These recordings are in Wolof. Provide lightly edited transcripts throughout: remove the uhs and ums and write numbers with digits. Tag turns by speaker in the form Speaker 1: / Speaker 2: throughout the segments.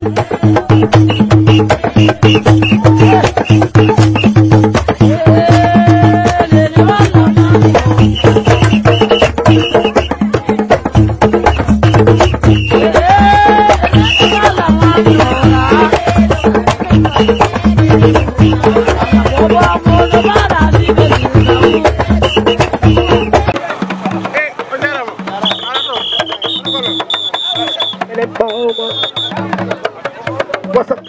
Speaker 1: What's up?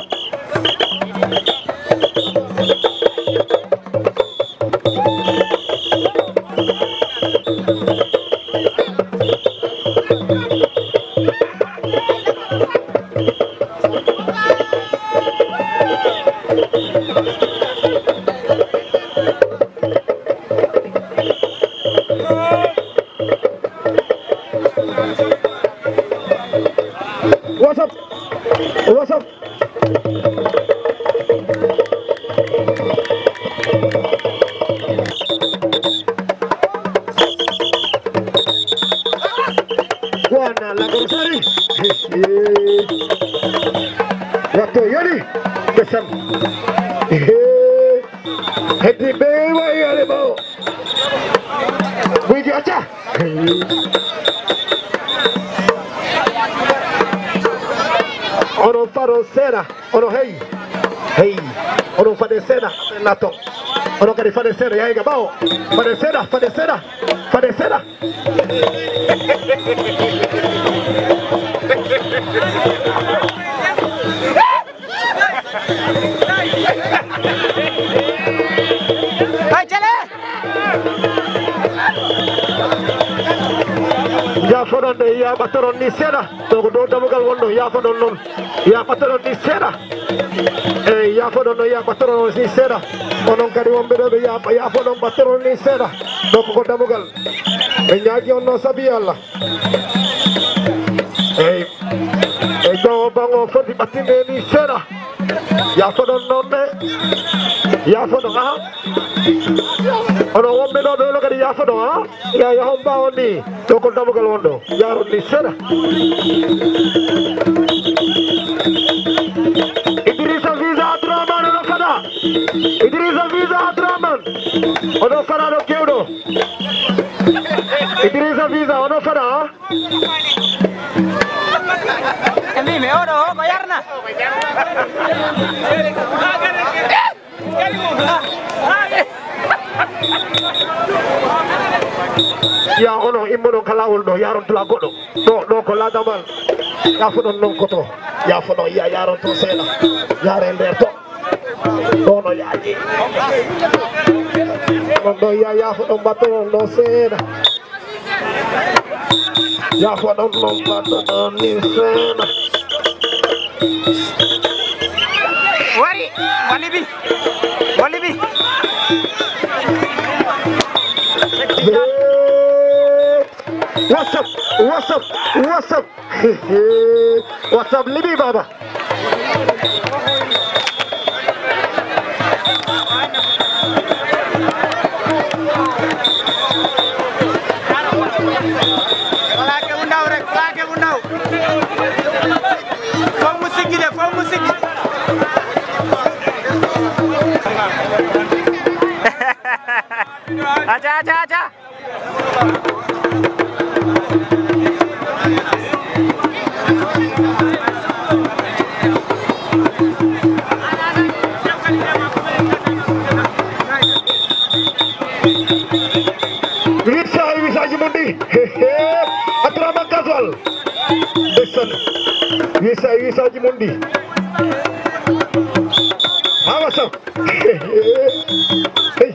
Speaker 1: What's up? What's up? Buona la Corsari. Waktu yani besar. Hedi bewa ya le bau. Wiji aja. Ono faro sera, ono hey, ono fade sera, nato, ono kari fade sera, ya iga bao, fade sera.
Speaker 2: Hai chale!
Speaker 1: Ya fodon de ya batoron ni sera, to do damugal wondo ya fodon non, ya batoron ni sera. Ya fodon ya batoron ni sera. Onon kari wombe do ya fodon batoron ni sera. Do ko damugal. E nyaagi on no sabi Allah. Do bango fodi batinde ni sera. Ya fodon non de. Ya fodon ha. Ono wombe do do kadi ya fodon ha. Ya homba oni. Do ko damugal wondo. Ya ron ni sera. Idrissa Visa Abdurrahman ono fada. Idrissa Visa Abdurrahman ono fada do kewdo. Idrissa Visa ono fada.
Speaker 2: Kami me oro bayarna.
Speaker 1: Ya ono immono kalawol do yaron tula goddo do ko la damal ya fodon non koto ya fodo ya yaron to sela yare nder to no yaaji non do ya fodon baton do sela ya fodon non baton ni sela
Speaker 2: walibi
Speaker 1: What's up? What's up, Libby Baba?
Speaker 2: Lagi undau. Fau musik. Aja.
Speaker 1: Visa Jimundi. Abdurrahman Casual. Listen. Visa Jimundi. What's up? Hey.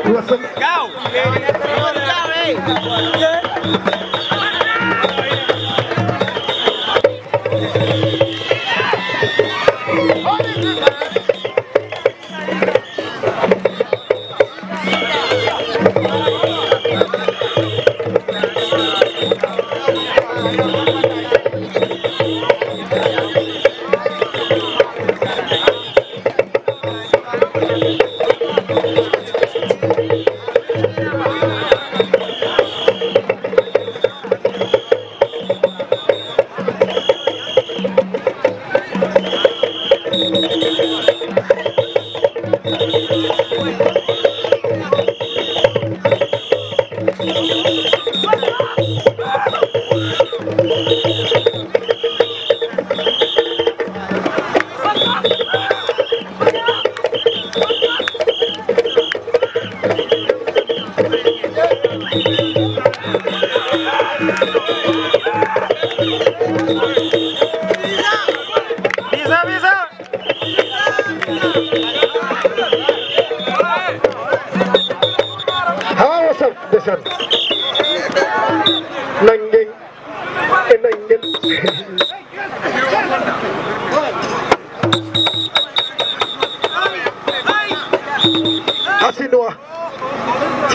Speaker 1: What's up?
Speaker 2: Go!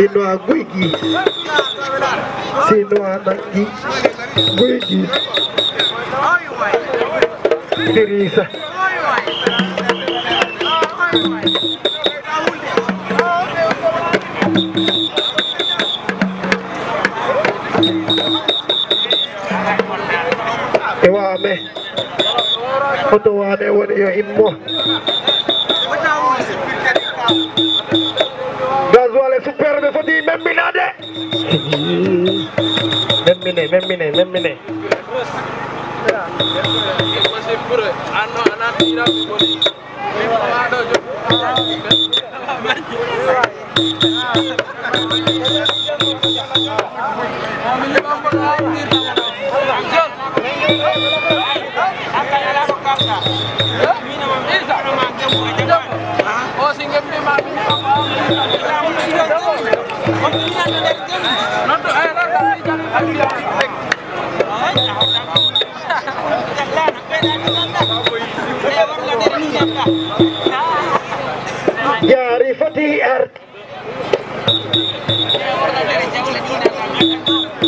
Speaker 1: Sinua guigi Sinua nangi guigi Dirisa Ewa me Oto wane wone yo immo Gazuale superbe foti memminade memmine Jari Fatih Art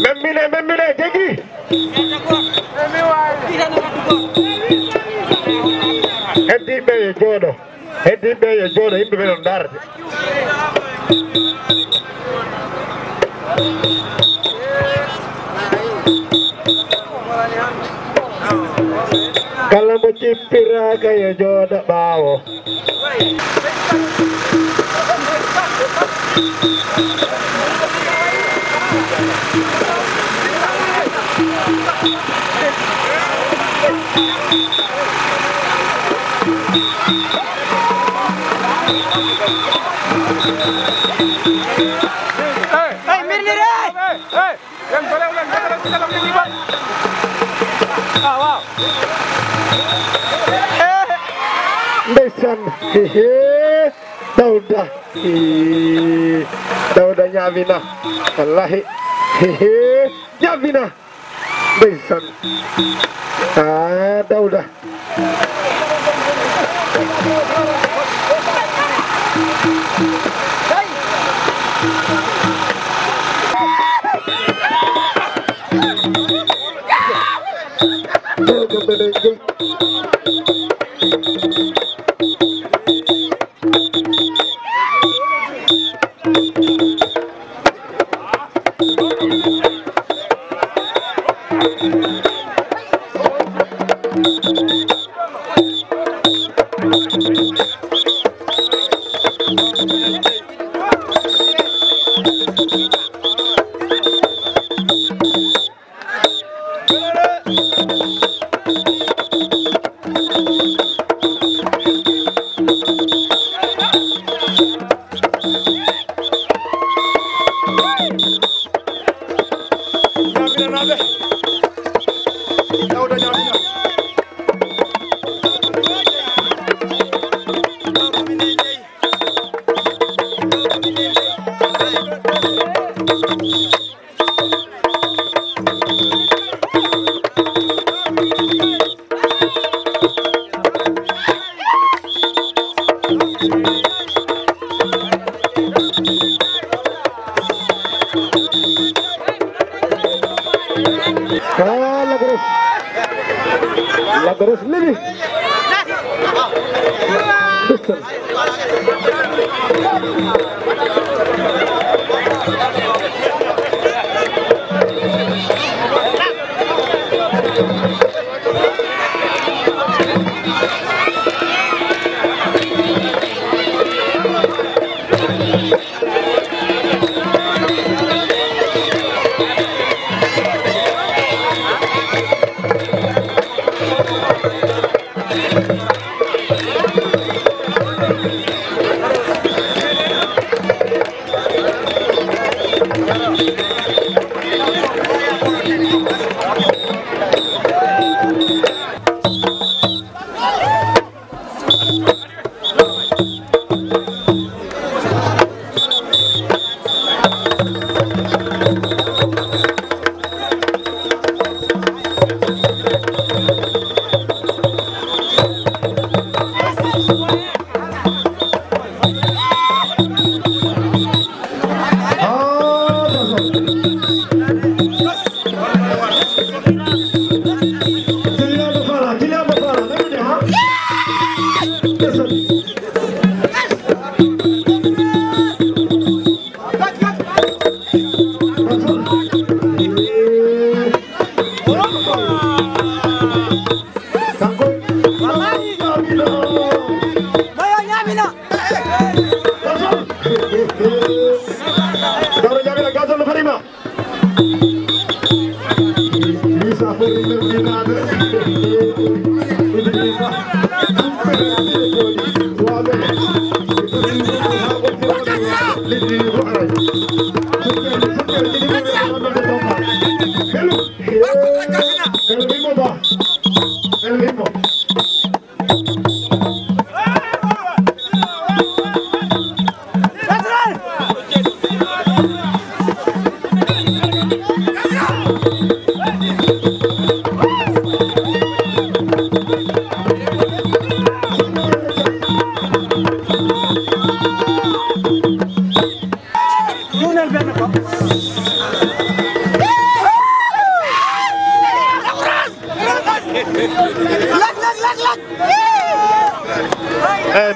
Speaker 1: Memine Jegi Hedi be jodo himbe be non darde kala mo cippira kaya jodo bawo Ndeysaan Dawda ñaamina wallahi ñaamina ndeysaan Dawda Lagares Livi.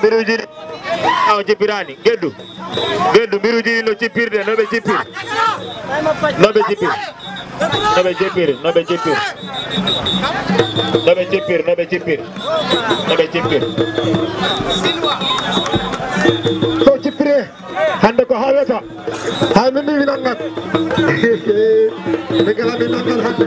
Speaker 3: Birujiri aw jipirani geddu birujiri no cipirde no be cipir
Speaker 1: so cipire hande ko haweta hay min mi nangat be gala min nangat hande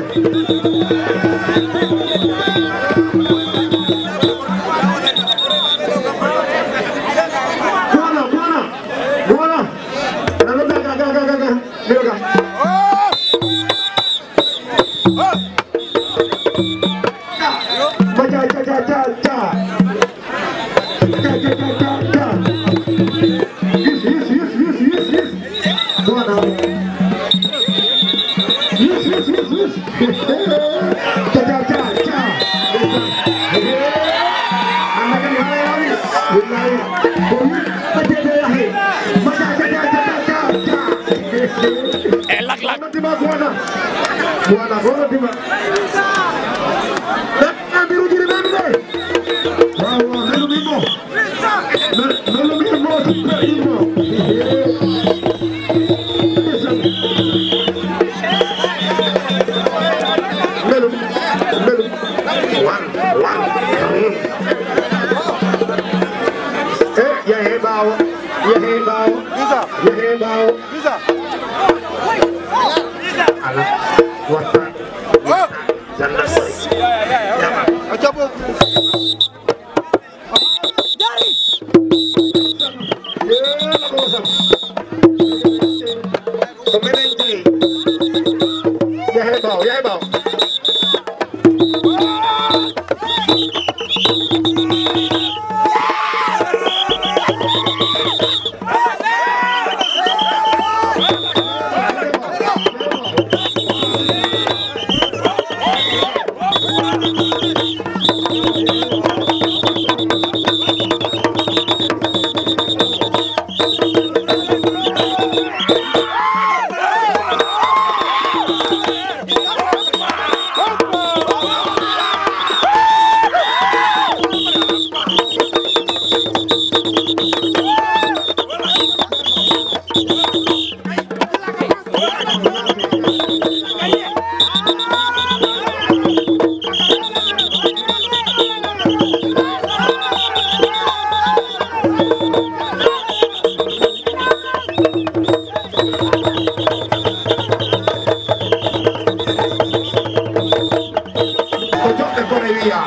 Speaker 1: Ria.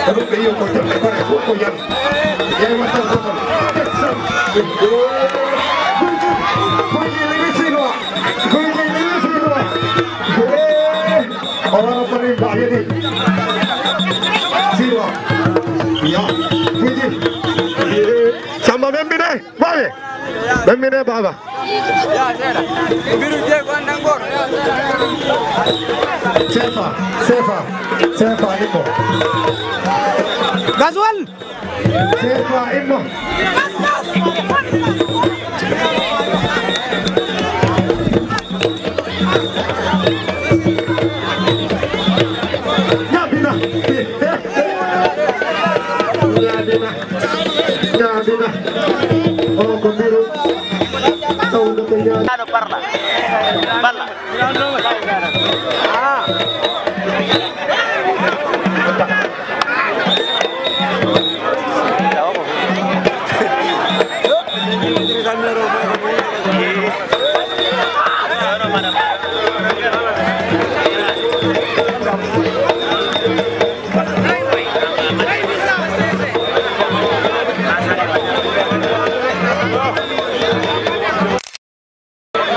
Speaker 1: Terus dia mau jadi pada foto yang mata foto. Kesam. Kunci lagi sini. Orang perintah ini. Sini. Ya. Kunci. Sama membine. Baik. Membine baba.
Speaker 2: Ya, saya. Biru je pandang bor.
Speaker 1: Sefa Imo.
Speaker 2: Gazwan.
Speaker 1: Sefa Imo. Nyabina. Oh, Kombiru. Tahu dokternya.
Speaker 2: Ano parla. Parla. Ah.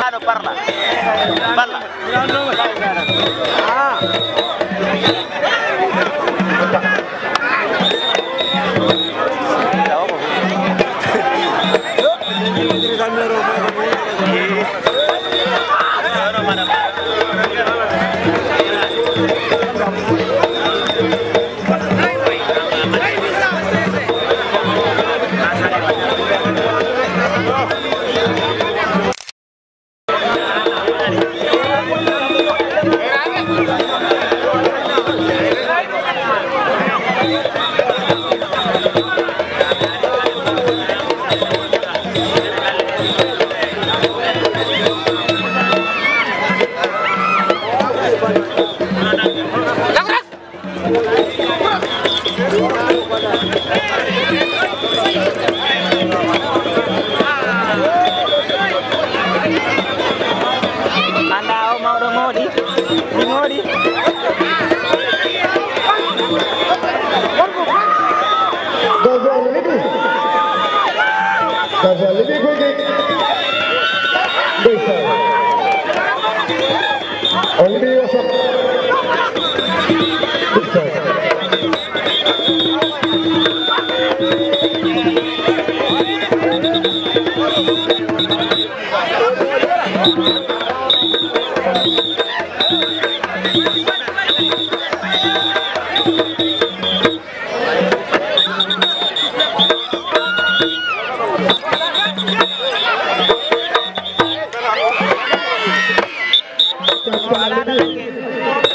Speaker 2: Ano parla. Parla. Ah.
Speaker 1: Gaza lebih quick. Desa. Only Yosef.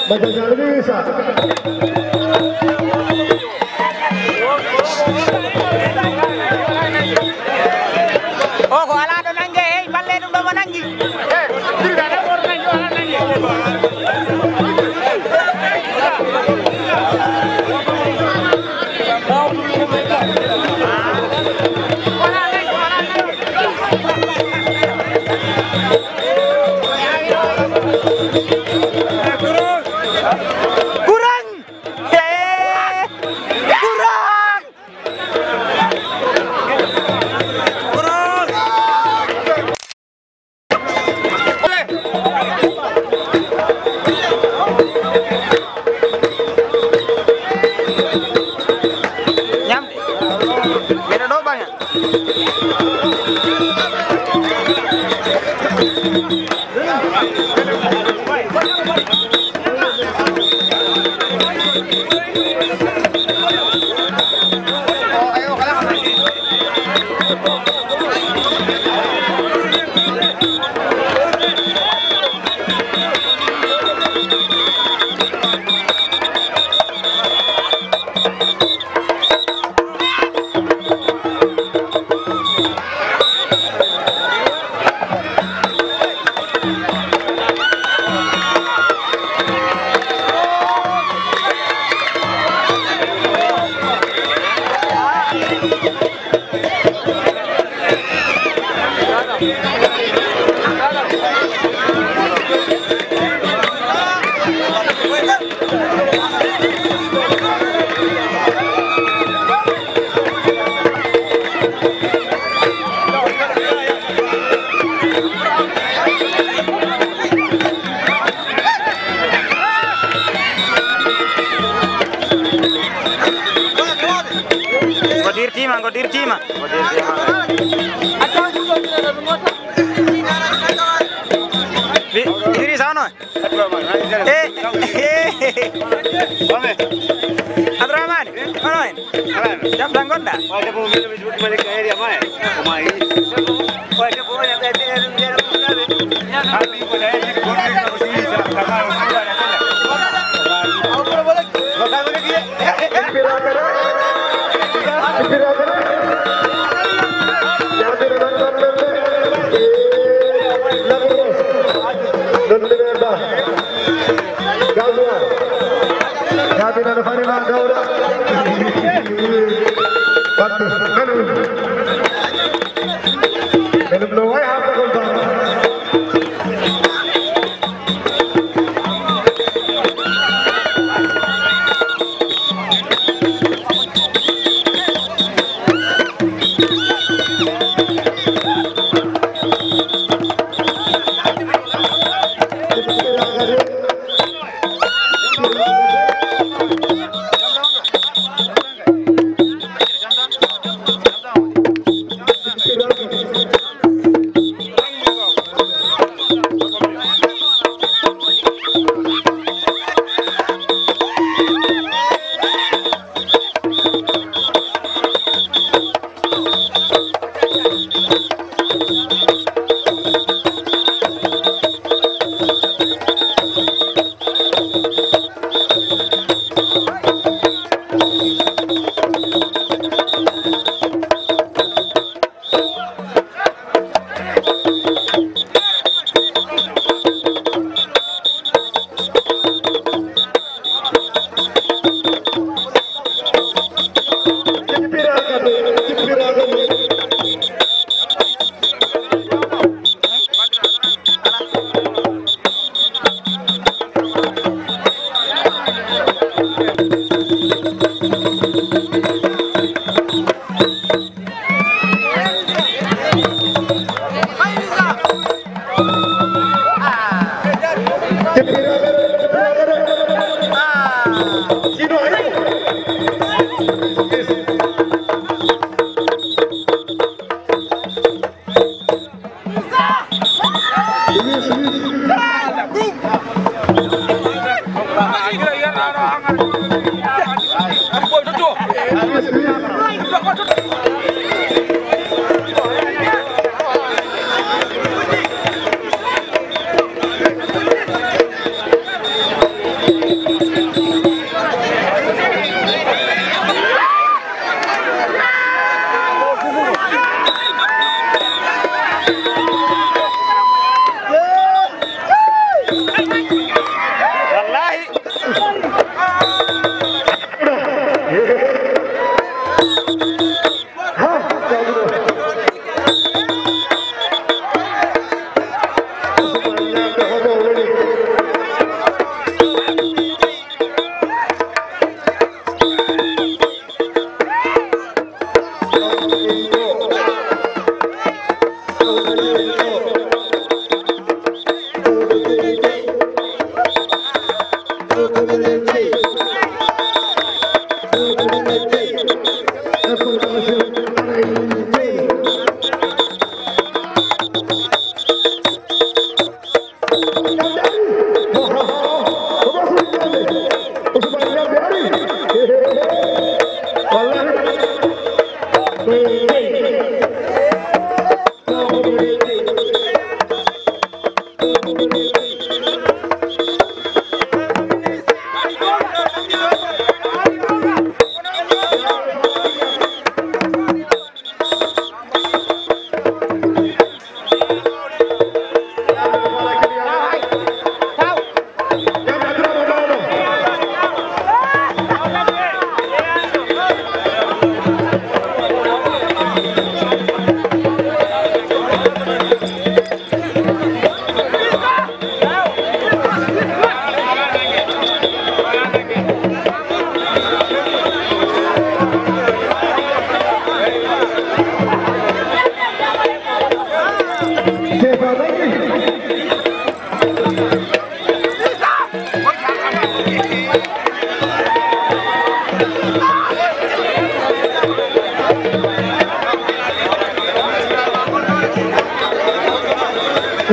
Speaker 1: Baca lebih bisa.
Speaker 2: Oh, kok ala do nangge, balle dum do manangi. Tidak ada orang nangge, ala nangge. Abdurrahman, onoen. Jam dangonda.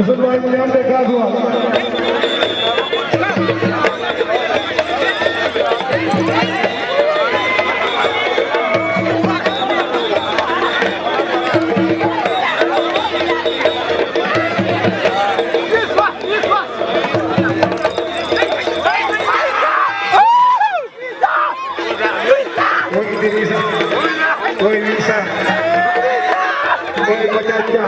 Speaker 1: Musulman yang dekat dua. Oi bisa. Oi Bacaca.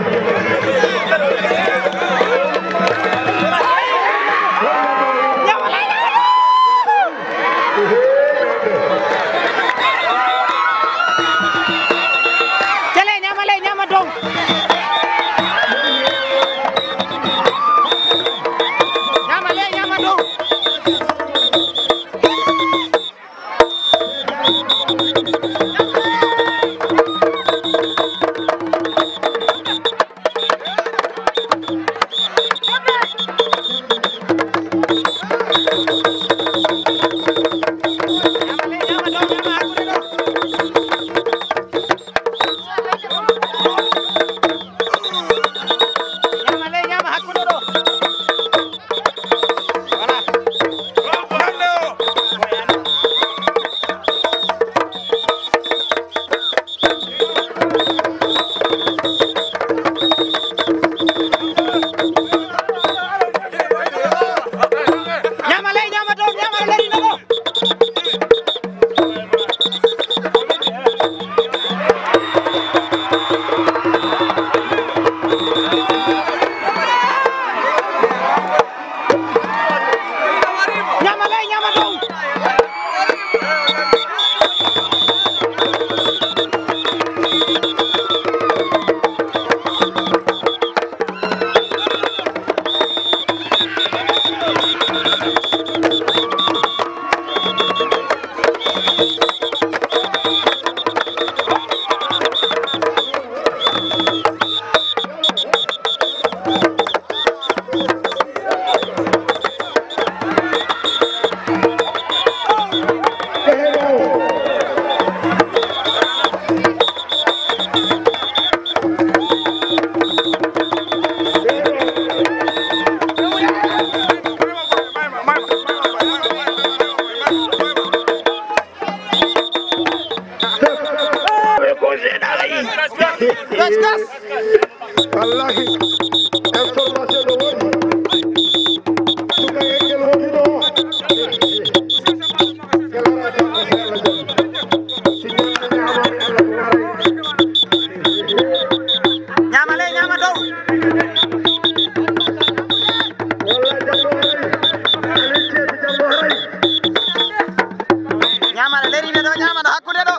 Speaker 2: Jale nyama dong. Nyama dong.
Speaker 1: Wallahi information do woni suka engel woni do
Speaker 2: Nyama dong. Nyama leri do nyama do hakkude do.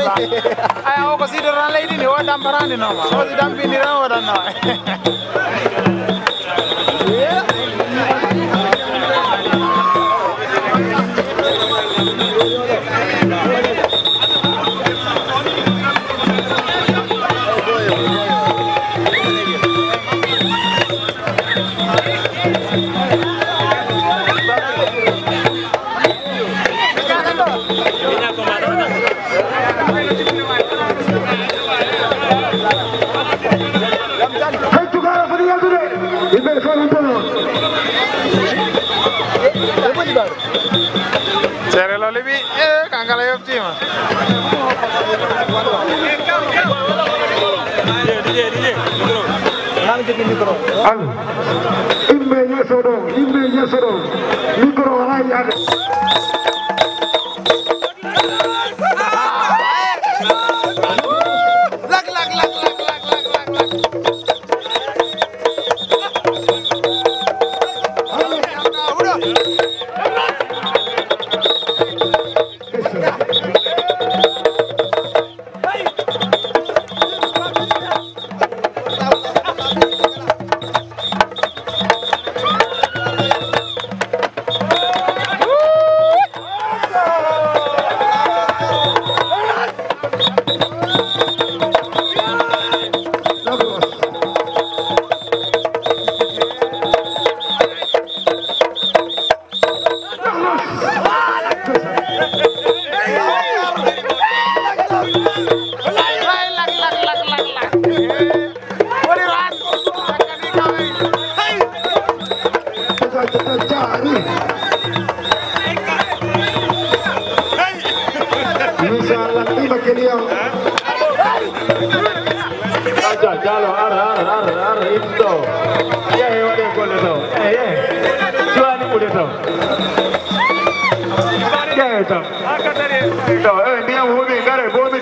Speaker 2: alhamdulillah aya o ko sido ran leydi ni o damparani no ma o si dampini ran o dan no Cere lo lebih kangkala yoptima.
Speaker 1: Imbe soro. Mikro alai ada. Jalo ar itu. Ya wade gole to. Juani mude to. Ya to. To dia hobi gare bomi.